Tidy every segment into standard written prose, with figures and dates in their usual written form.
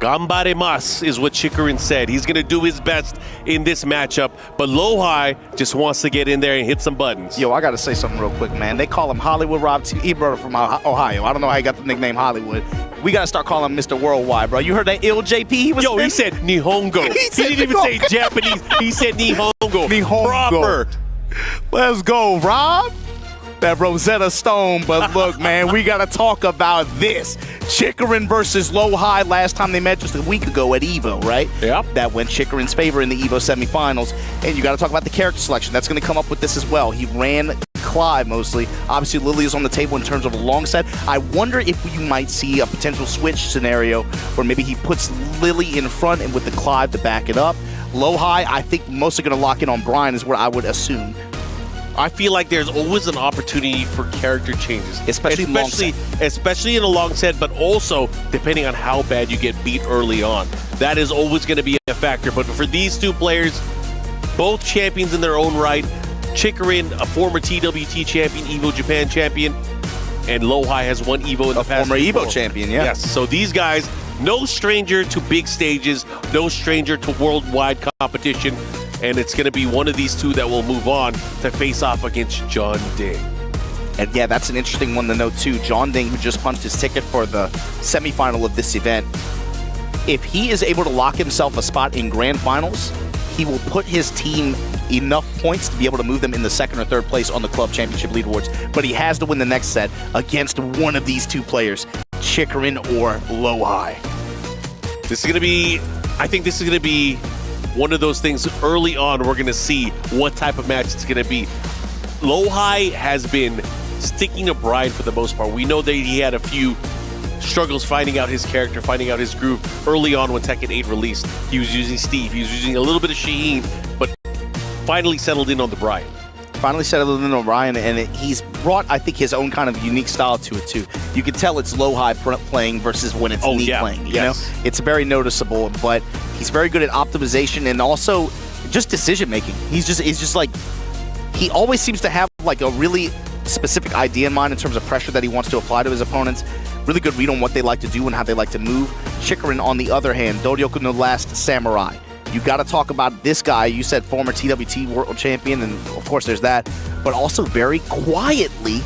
Gambare mas is what Chikurin said. He's going to do his best in this matchup, but LowHigh just wants to get in there and hit some buttons. Yo, I got to say something real quick, man. They call him Hollywood Rob T. He brought it from Ohio. I don't know how he got the nickname Hollywood. We got to start calling him Mr. Worldwide, bro. You heard that ill JP he was Yo, he said Nihongo. He didn't even say Japanese. He said Nihongo. Nihongo. Proper. Let's go, Rob. That Rosetta Stone, but look, man, we got to talk about this. Chikurin versus LowHigh. Last time they met just a week ago at EVO, right? Yep. That went Chikurin's favor in the EVO semifinals. And you got to talk about the character selection. That's going to come up with this as well. He ran Clive mostly. Obviously, Lily is on the table in terms of a long set. I wonder if you might see a potential switch scenario where maybe he puts Lily in front and with the Clive to back it up. LowHigh, I think mostly going to lock in on Brian is what I would assume. I feel like there's always an opportunity for character changes. Especially in a long set, but also depending on how bad you get beat early on. That is always going to be a factor. But for these two players, both champions in their own right, Chikurin, a former TWT champion, EVO Japan champion, and LowHigh has won EVO in the past. Former EVO champion, yeah. Yes, so these guys, no stranger to big stages, no stranger to worldwide competition. And it's going to be one of these two that will move on to face off against John Ding. And yeah, that's an interesting one to note too. John Ding, who just punched his ticket for the semifinal of this event. If he is able to lock himself a spot in grand finals, he will put his team enough points to be able to move them in the second or third place on the club championship leaderboards. But he has to win the next set against one of these two players, Chikurin or LowHigh. This is going to be, I think this is going to be one of those things early on we're going to see what type of match it's going to be. LowHigh has been sticking to Brian for the most part. We know that he had a few struggles finding out his character, finding out his groove early on when Tekken 8 released. He was using Steve, he was using a little bit of Shaheen, but finally settled in on the Brian. Finally settled in on Brian, and he's brought, I think, his own kind of unique style to it, too. You can tell it's LowHigh playing versus when it's Neat playing, you know? It's very noticeable, but he's very good at optimization and also just decision-making. It's just like, he always seems to have, like, a really specific idea in mind in terms of pressure that he wants to apply to his opponents. Really good read on what they like to do and how they like to move. Chikurin, on the other hand, Doryoku no Last Samurai. You got to talk about this guy. You said former TWT world champion, and of course there's that, but also very quietly,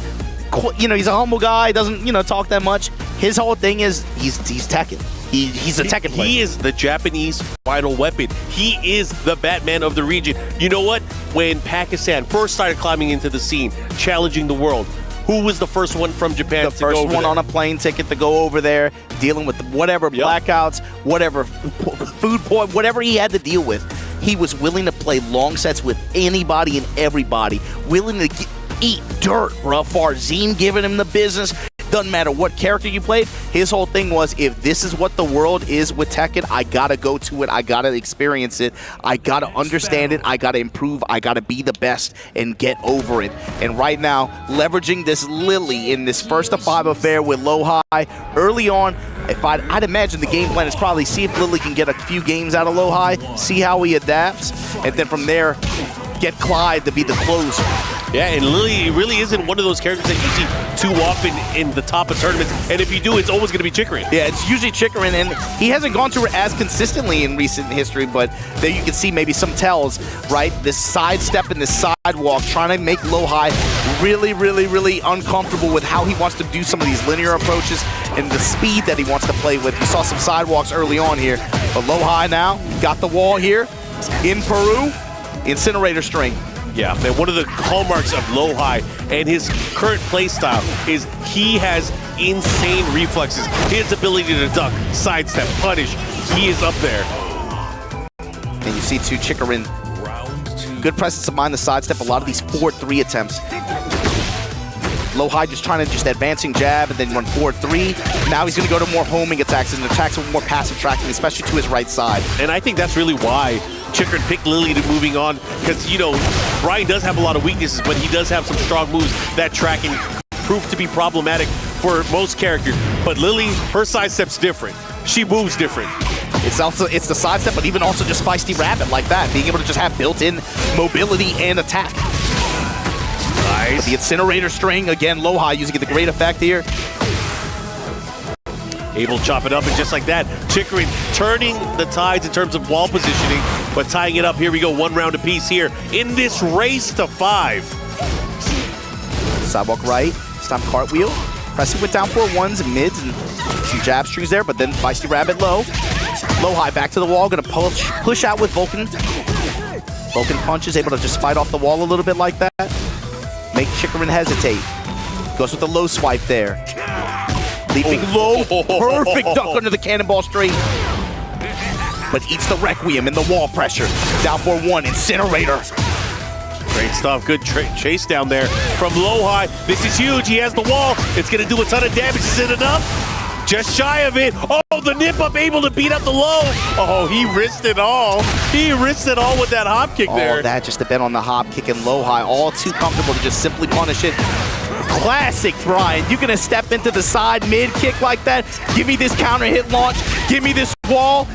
you know, he's a humble guy, doesn't, you know, talk that much. His whole thing is he's Tekken. He's a Tekken player. He is the Japanese final weapon. He is the Batman of the region. You know what? When Pakistan first started climbing into the scene, challenging the world, who was the first one from Japan to go over there? The first one on a plane ticket to go over there, dealing with whatever blackouts, whatever food poison, whatever he had to deal with. He was willing to play long sets with anybody and everybody, willing to eat dirt, bro. Farzine giving him the business. Doesn't matter what character you played. His whole thing was, if this is what the world is with Tekken, I gotta go to it. I gotta experience it. I gotta understand it. I gotta improve. I gotta be the best and get over it. And right now, leveraging this Lily in this first of 5 affair with LowHigh early on, if I'd imagine the game plan is probably see if Lily can get a few games out of LowHigh, see how he adapts, and then from there, get Clyde to be the closer. Yeah, and Lily really isn't one of those characters that you see too often in the top of tournaments. And if you do, it's always going to be Chikurin. Yeah, it's usually Chikurin, and he hasn't gone to her as consistently in recent history, but there you can see maybe some tells, right? This sidestep and this sidewalk, trying to make LowHigh really, really, really uncomfortable with how he wants to do some of these linear approaches and the speed that he wants to play with. You saw some sidewalks early on here, but LowHigh now got the wall here in Peru. Incinerator string. Yeah, man, one of the hallmarks of LowHigh and his current play style is he has insane reflexes. His ability to duck, sidestep, punish, he is up there. And you see too, Chikurin, good presence of mind, the sidestep, a lot of these 4-3 attempts. LowHigh just trying to advancing jab and then run 4-3. Now he's going to go to more homing attacks and attacks with more passive tracking, especially to his right side. And I think that's really why Chikurin picked Lily to moving on, because, you know, Brian does have a lot of weaknesses, but he does have some strong moves that tracking proved to be problematic for most characters. But Lily, her sidestep's different. She moves different. It's the sidestep, but even also just feisty rabbit like that, being able to just have built-in mobility and attack. Nice. But the incinerator string, again, LowHigh using it to great effect here. Able to chop it up, and just like that, Chikurin turning the tides in terms of wall positioning, but tying it up. Here we go, 1 round apiece here in this race to 5. Sidewalk right, stomp cartwheel, pressing with down 4-1s and mids and some jab strings there, but then Feisty Rabbit low. LowHigh back to the wall, gonna push out with Vulcan. Vulcan punches, able to just fight off the wall a little bit like that. Make Chikurin hesitate. Goes with the low swipe there. Leaping low, perfect duck under the cannonball straight. But eats the Requiem in the wall pressure. Down 4-1, Incinerator. Great stuff, good chase down there from LowHigh. This is huge, he has the wall. It's gonna do a ton of damage, is it enough? Just shy of it. Oh, the nip up able to beat up the low. Oh, he risked it all. He risked it all with that hop kick there. All that just to bet on the hop kick and LowHigh. All too comfortable to just simply punish it. Classic Brian. You're gonna step into the side mid kick like that. Give me this counter hit launch. Give me this wall.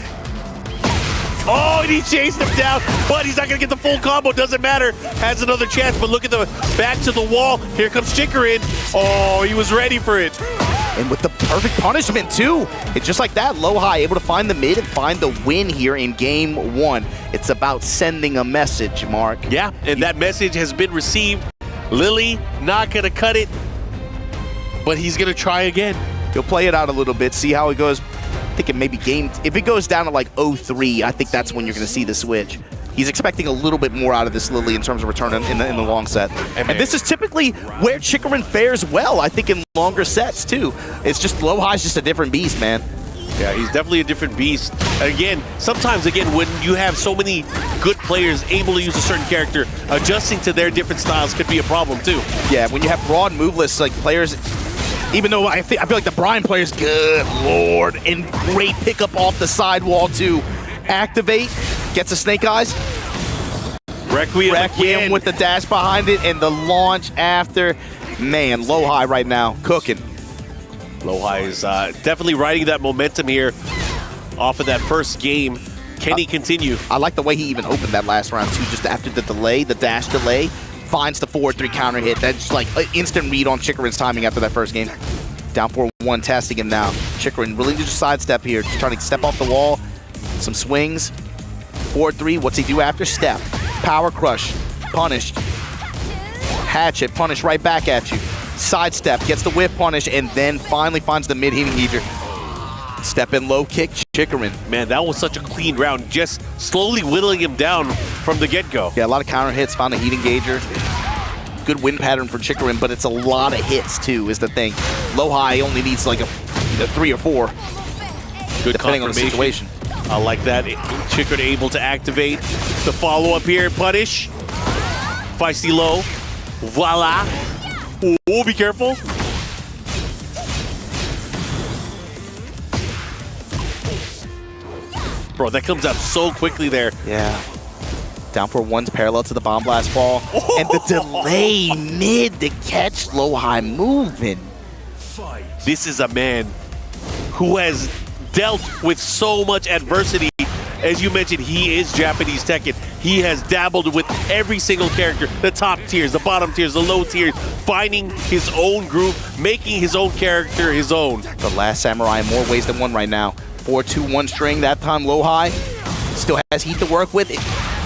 Oh, and he chased him down, but he's not gonna get the full combo. Doesn't matter. Has another chance, but look at the back to the wall. Here comes Chikurin. Oh, he was ready for it. And with the perfect punishment too. It's just like that, LowHigh able to find the mid and find the win here in game 1. It's about sending a message, Mark. Yeah, and that message has been received. Lily not gonna cut it, but he's gonna try again. He'll play it out a little bit, see how it goes. I think it maybe if it goes down to like 0-3, I think that's when you're gonna see the switch. He's expecting a little bit more out of this Lily in terms of return in the long set. And this is typically where Chikurin fares well, I think, in longer sets, too. It's just LowHigh's just a different beast, man. Yeah, he's definitely a different beast. Again, sometimes, when you have so many good players able to use a certain character, adjusting to their different styles could be a problem, too. Yeah, when you have broad move lists, like players, even though I feel like the Brian players, good lord, and great pickup off the sidewall, too. Activate. Gets a Snake Eyes. Requiem with the dash behind it and the launch after. Man, LowHigh right now, cooking. LowHigh is definitely riding that momentum here off of that first game. Can he continue? I like the way he even opened that last round too, just after the delay, the dash delay, finds the 4-3 counter hit. That's like an instant read on Chikurin's timing after that first game. Down 4-1, testing him now. Chikurin really just sidestep here, just trying to step off the wall. Some swings. 4-3, what's he do after? Step. Power crush. Punished. Hatchet. Punish right back at you. Sidestep. Gets the whip punish, and then finally finds the mid-heating gauger. Step in low kick. Chikurin. Man, that was such a clean round. Just slowly whittling him down from the get-go. Yeah, a lot of counter hits. Found a heating gauger. Good win pattern for Chikurin, but it's a lot of hits, too, is the thing. LowHigh only needs like a 3 or 4. Good depending on the situation. I like that. Chikurin able to activate the follow-up here. Punish. Feisty low. Voila. Oh, be careful. Bro, that comes out so quickly there. Yeah. Down 4-1's parallel to the bomb blast fall. Oh. And the delay mid to catch LowHigh moving. This is a man who has dealt with so much adversity. As you mentioned, he is Japanese Tekken. He has dabbled with every single character, the top tiers, the bottom tiers, the low tiers, finding his own groove, making his own character his own. The last samurai in more ways than one right now. 4-2-1 string, that time LowHigh. Still has heat to work with.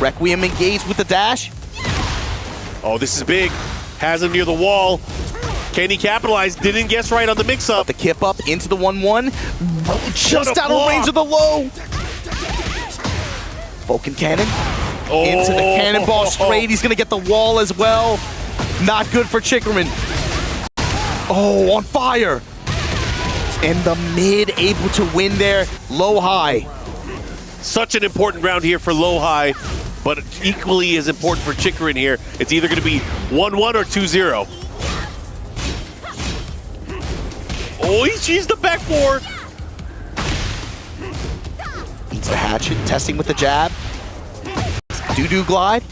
Requiem engaged with the dash. Oh, this is big. Has him near the wall. Can he capitalize? Didn't guess right on the mix-up. The kip up into the 1-1. Just out of range of the low. Vulcan cannon. Into the cannonball straight. He's going to get the wall as well. Not good for Chikurin. Oh, on fire. And the mid able to win there. LowHigh. Such an important round here for LowHigh, but equally as important for Chikurin here. It's either going to be 1-1 or 2-0. Oh, he cheesed the back four. Eats the hatchet, testing with the jab. Doo-doo glide.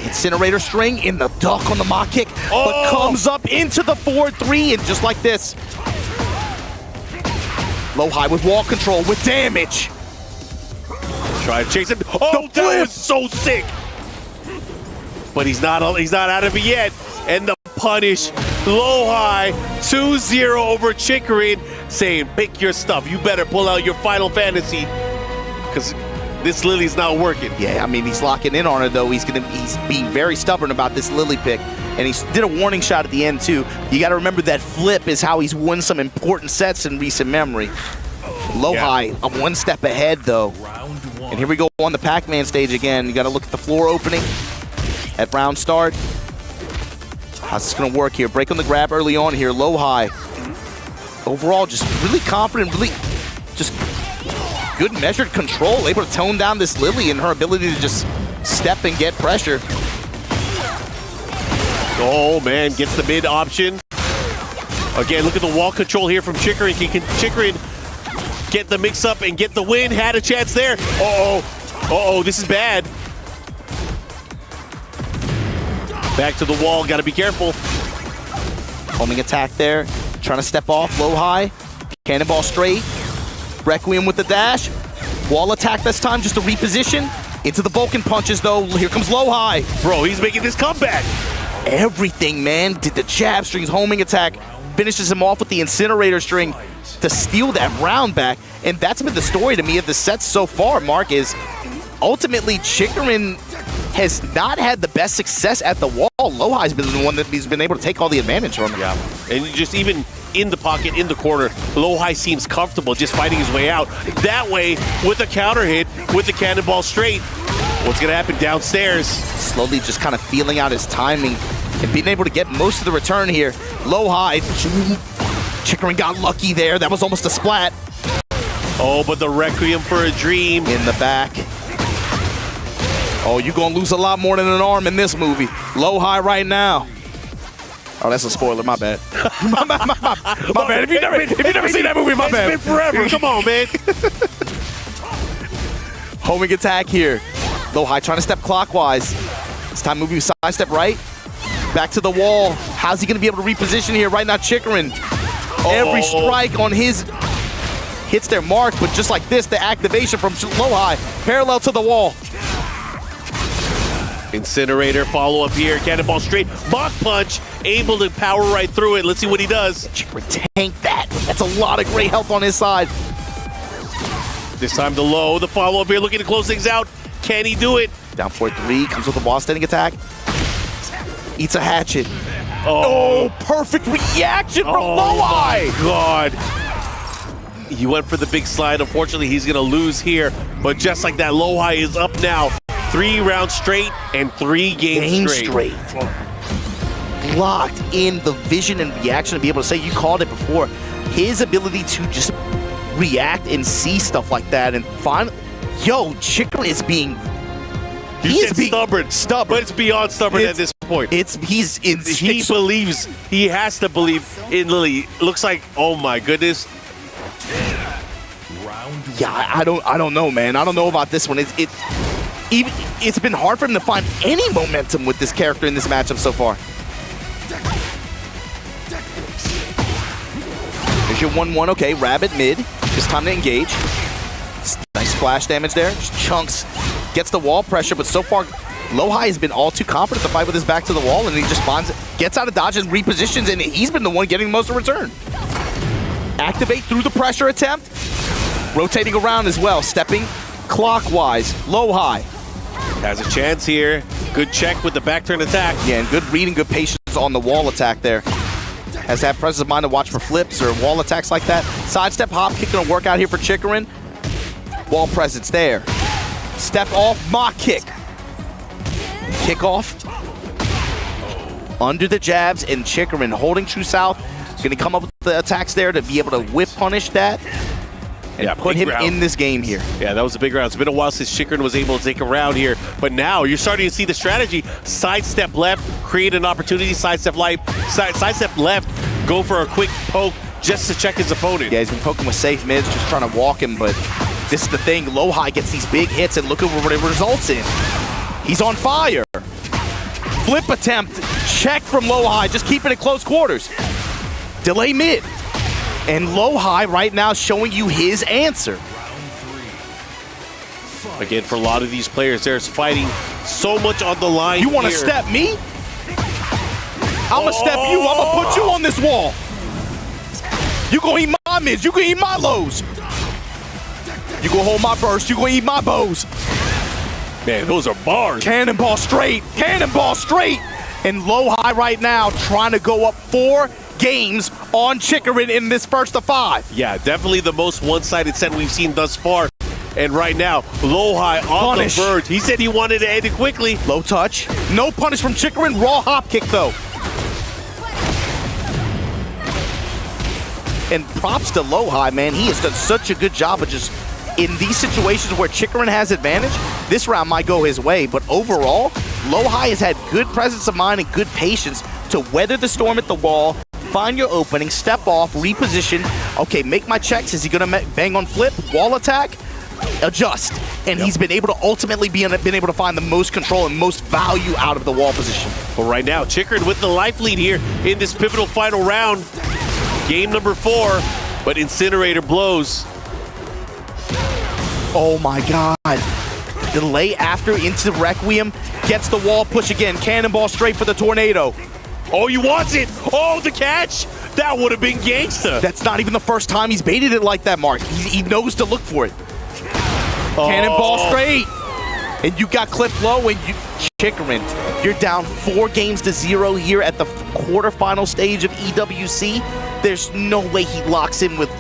Incinerator string in the duck on the mock kick, but comes up into the 4-3, and just like this. LowHigh with wall control, with damage. Try to chase him. Oh, that was so sick. But he's not out of it yet. And the punish. LowHigh 2-0 over Chikurin. saying, pick your stuff. You better pull out your Final Fantasy because this Lily's not working. Yeah, I mean, he's locking in on her, though. He's being very stubborn about this Lily pick. And he did a warning shot at the end, too. You got to remember that flip is how he's won some important sets in recent memory. LowHigh, one step ahead, though. And here we go on the Pac-Man stage again. You got to look at the floor opening at round start. How's this going to work here? Break on the grab early on here. LowHigh. Overall, just really confident, really just good measured control. Able to tone down this Lily and her ability to just step and get pressure. Oh, man, gets the mid option. Again, look at the wall control here from Chikurin. Can Chikurin get the mix-up and get the win? Had a chance there. Uh-oh. Uh-oh, this is bad. Back to the wall. Got to be careful. Homing attack there. Trying to step off. LowHigh. Cannonball straight. Requiem with the dash. Wall attack this time just to reposition. Into the Vulcan punches, though. Here comes LowHigh. Bro, he's making this comeback. Everything, man. Did the jab strings, homing attack, finishes him off with the incinerator string to steal that round back. And that's been the story to me of the sets so far, Mark, is ultimately Chikurin has not had the best success at the wall. LowHigh's been the one that he's been able to take all the advantage from. Yeah, and just even in the pocket, in the corner, LowHigh seems comfortable just fighting his way out. That way, with a counter hit, with the cannonball straight, what's going to happen downstairs? Slowly just kind of feeling out his timing and being able to get most of the return here. LowHigh, Chikurin got lucky there. That was almost a splat. Oh, but the Requiem for a Dream. In the back. Oh, you're going to lose a lot more than an arm in this movie. LowHigh right now. Oh, that's a spoiler. My bad. my bad. If you never seen that movie, my bad. It's been forever. Come on, man. Homing attack here. LowHigh trying to step clockwise. This time moving side step right. Back to the wall. How's he going to be able to reposition here? Right now, Chikurin. Every strike on his hits their mark, but just like this, the activation from LowHigh, parallel to the wall. Incinerator follow-up here. Cannonball straight. Mach punch. Able to power right through it. Let's see what he does. Chikurin tanked that. That's a lot of great health on his side. This time the low. The follow-up here looking to close things out. Can he do it? Down 4-3. Comes with a wall standing attack. Eats a hatchet. Oh, perfect reaction from Oh, LowHigh. my God. He went for the big slide. Unfortunately, he's going to lose here. But just like that, LowHigh is up now. 3 rounds straight and 3 games straight. Locked in the vision and reaction to be able to say, you called it before, his ability to just react and see stuff like that. And finally, Chikurin is being... He is stubborn, but it's beyond stubborn at this point. He believes, he has to believe in Lily. Looks like, oh my goodness. Yeah, I don't know, man. I don't know about this one. It's been hard for him to find any momentum with this character in this matchup so far. There's your 1-1. Okay, Rabbit mid. Just time to engage. Nice splash damage there. Just chunks. Gets the wall pressure, but so far, LowHigh has been all too confident to fight with his back to the wall, and he just gets out of dodge and repositions, and he's been the one getting the most of return. Activate through the pressure attempt. Rotating around as well, stepping clockwise. LowHigh has a chance here. Good check with the back turn attack. Yeah, and good reading, good patience on the wall attack there. Has that presence of mind to watch for flips or wall attacks like that. Sidestep hop kick gonna work out here for Chikurin. Wall presence there. Step off, mock kick. Kick off. Under the jabs, and Chikurin holding true south. Gonna come up with the attacks there to be able to whip punish that. And put him in this game here. Yeah, that was a big round. It's been a while since Chikurin was able to take a round here, but now you're starting to see the strategy. Sidestep left, create an opportunity, sidestep left, go for a quick poke just to check his opponent. Yeah, he's been poking with safe mids, just trying to walk him, but this is the thing. LowHigh gets these big hits, and look at what it results in. He's on fire. Flip attempt, check from LowHigh, just keeping it close quarters. Delay mid. And LowHigh right now showing you his answer. Again, for a lot of these players, there's fighting so much on the line. You want to step me? I'm going to step you. I'm going to put you on this wall. You going to eat my mids, you can eat my lows. You gonna hold my burst, you gonna eat my bows. Man, those are bars. Cannonball straight, cannonball straight. And LowHigh right now trying to go up 4 games on Chikurin in this first of 5. Yeah, definitely the most one-sided set we've seen thus far. And right now, LowHigh on the verge. He said he wanted to end it quickly. Low touch. No punish from Chikurin. Raw hop kick, though. And props to LowHigh, man. He has done such a good job of just, in these situations where Chikurin has advantage, this round might go his way. But overall, LowHigh has had good presence of mind and good patience to weather the storm at the wall, find your opening, step off, reposition. Okay, make my checks. Is he going to bang on flip? Wall attack? Adjust. And he's been able to ultimately been able to find the most control and most value out of the wall position. Well, right now, Chikurin with the life lead here in this pivotal final round. Game number 4, but Incinerator blows. Oh my God. Delay after into Requiem. Gets the wall push again. Cannonball straight for the tornado. Oh, he wants it. Oh, the catch. That would have been gangsta. That's not even the first time he's baited it like that, Mark. He knows to look for it. Cannonball straight. And you got clipped low and Chikurin, you're down 4 games to 0 here at the quarterfinal stage of EWC. There's no way he locks in with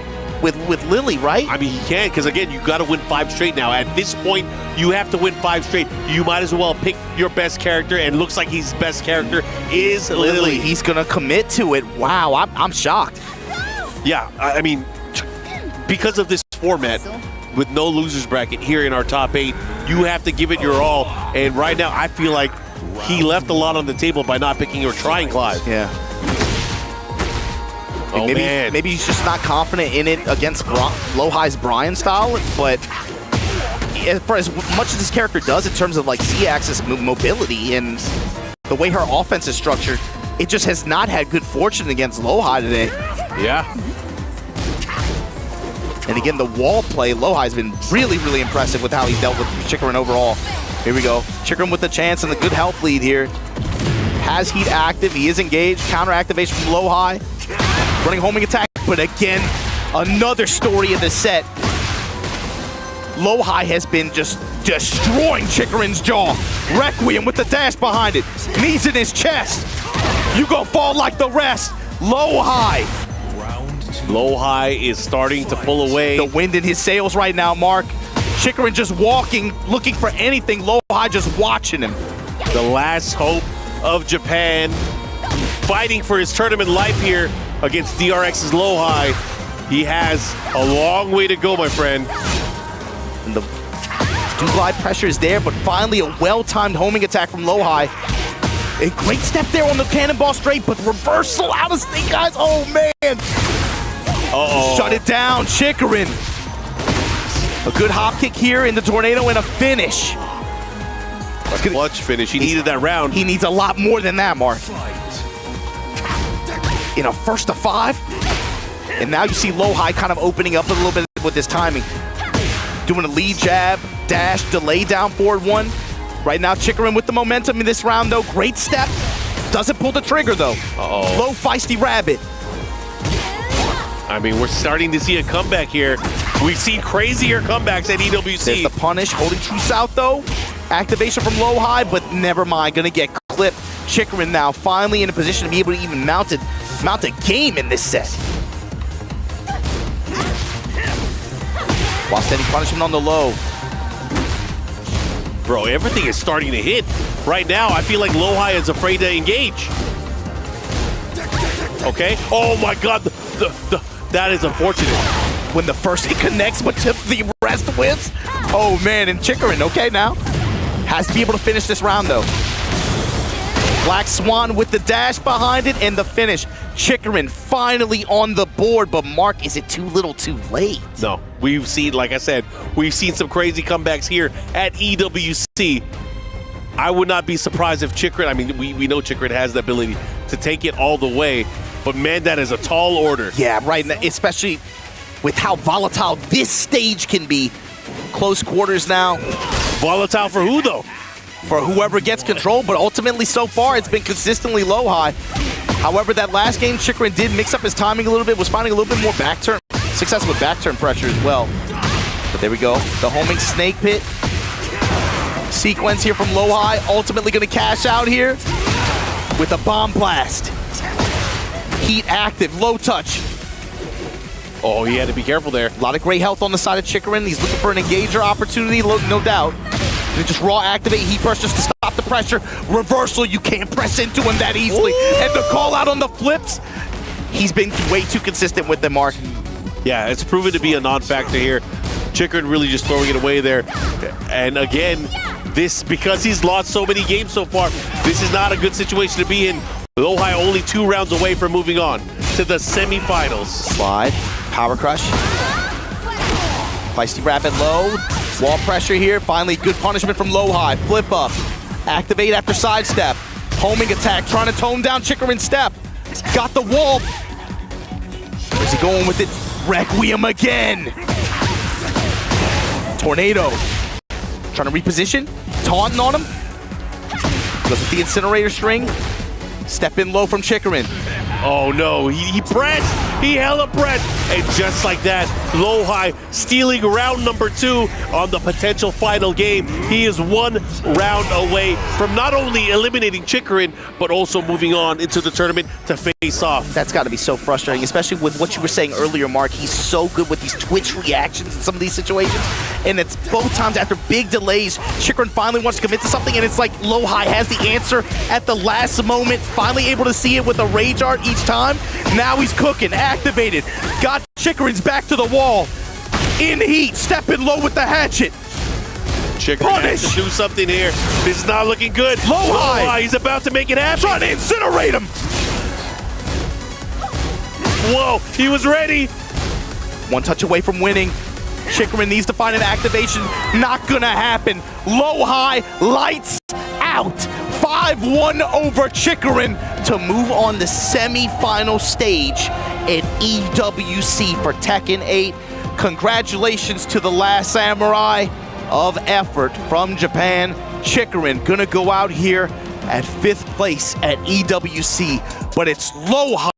Lily, right? I mean, he can, because again, you got to win 5 straight now. At this point, you have to win 5 straight. You might as well pick your best character, and looks like his best character is Lily. He's gonna commit to it. Wow, I'm shocked. Yeah, I mean, because of this format, with no losers bracket here in our top 8, you have to give it your all. And right now, I feel like he left a lot on the table by not picking or trying Clive. Yeah. Oh, man. Maybe he's just not confident in it against LowHigh's Brian style, but for as much as this character does in terms of like Z-axis mobility and the way her offense is structured, it just has not had good fortune against LowHigh today. Yeah. And again, the wall play, LowHigh's been really, really impressive with how he's dealt with Chikurin overall. Here we go. Chikurin with the chance and the good health lead here. Has heat active, he is engaged. Counter activation from LowHigh. Running homing attack, but again, another story of the set. LowHigh has been just destroying Chikurin's jaw. Requiem with the dash behind it. Knees in his chest. You gonna fall like the rest. LowHigh. LowHigh is starting to pull away. The wind in his sails right now, Mark. Chikurin just walking, looking for anything. LowHigh just watching him. The last hope of Japan, fighting for his tournament life here against DRX's LowHigh. He has a long way to go, my friend. And the do-glide pressure is there, but finally a well-timed homing attack from LowHigh. A great step there on the cannonball straight, but reversal out of Snake Eyes. Oh, man. Uh-oh. Shut it down, Chikurin. A good hop kick here in the tornado and a finish. A clutch finish. He needed that round. He needs a lot more than that, Mark. In a first of 5. And now you see LowHigh kind of opening up a little bit with this timing. Doing a lead jab, dash, delay down forward 1. Right now, Chikurin with the momentum in this round, though. Great step. Doesn't pull the trigger, though. Uh-oh. Low feisty rabbit. I mean, we're starting to see a comeback here. We've seen crazier comebacks at EWC. There's the punish, holding true south, though. Activation from LowHigh, but never mind. Gonna get clipped. Chikurin now finally in a position to be able to even mount a game in this set. While steady punishment on the low. Bro, everything is starting to hit. Right now, I feel like LowHigh is afraid to engage. Okay. Oh my God, that is unfortunate. When the first hit connects, but the rest wins. Oh man, and Chikurin, okay now. Has to be able to finish this round though. Black Swan with the dash behind it and the finish. Chikurin finally on the board, but Mark, is it too little too late? No, we've seen, like I said, we've seen some crazy comebacks here at EWC. I would not be surprised if Chikurin, I mean, we know Chikurin has the ability to take it all the way, but man, that is a tall order. Yeah, right, especially with how volatile this stage can be. Close quarters now. Volatile for who, though? For whoever gets control, but ultimately so far it's been consistently LowHigh. However, that last game, Chikurin did mix up his timing a little bit, was finding a little bit more back turn success with back turn pressure as well. But there we go. The homing snake pit. Sequence here from LowHigh. Ultimately going to cash out here with a bomb blast. Heat active, low touch. Oh, he had to be careful there. A lot of great health on the side of Chikurin. He's looking for an engager opportunity, no doubt. They just raw activate heat burst just to stop the pressure. Reversal, you can't press into him that easily. Ooh. And the call out on the flips. He's been way too consistent with them, Mark. Yeah, it's proven to be a non-factor here. Chikurin really just throwing it away there. And again, this, because he's lost so many games so far, this is not a good situation to be in. LowHigh only 2 rounds away from moving on to the semifinals. Slide, power crush. Feisty rapid low. Wall pressure here. Finally, good punishment from LowHigh. Flip up. Activate after sidestep. Homing attack, trying to tone down Chikurin's step. Got the wall. Where's he going with it? Requiem again. Tornado. Trying to reposition. Taunting on him. Goes with the incinerator string. Step in low from Chikurin. Oh no, he pressed. He hella pressed. And just like that, LowHigh stealing round number 2 on the potential final game. He is 1 round away from not only eliminating Chikurin, but also moving on into the tournament to face off. That's got to be so frustrating, especially with what you were saying earlier, Mark. He's so good with these twitch reactions in some of these situations. And it's both times after big delays, Chikurin finally wants to commit to something, and it's like LowHigh has the answer at the last moment, finally able to see it with a rage art each time. Now he's cooking, activated, got Chikurin's back to the wall. In heat, stepping low with the hatchet. Chikurin has to do something here. This is not looking good. LowHigh, he's about to make it happen. Trying to incinerate him. Whoa, he was ready. 1 touch away from winning. Chikurin needs to find an activation. Not gonna happen. LowHigh lights out. 5-1 over Chikurin to move on the semi-final stage at EWC for Tekken 8. Congratulations to the last samurai of effort from Japan. Chikurin gonna go out here at 5th place at EWC, but it's LowHigh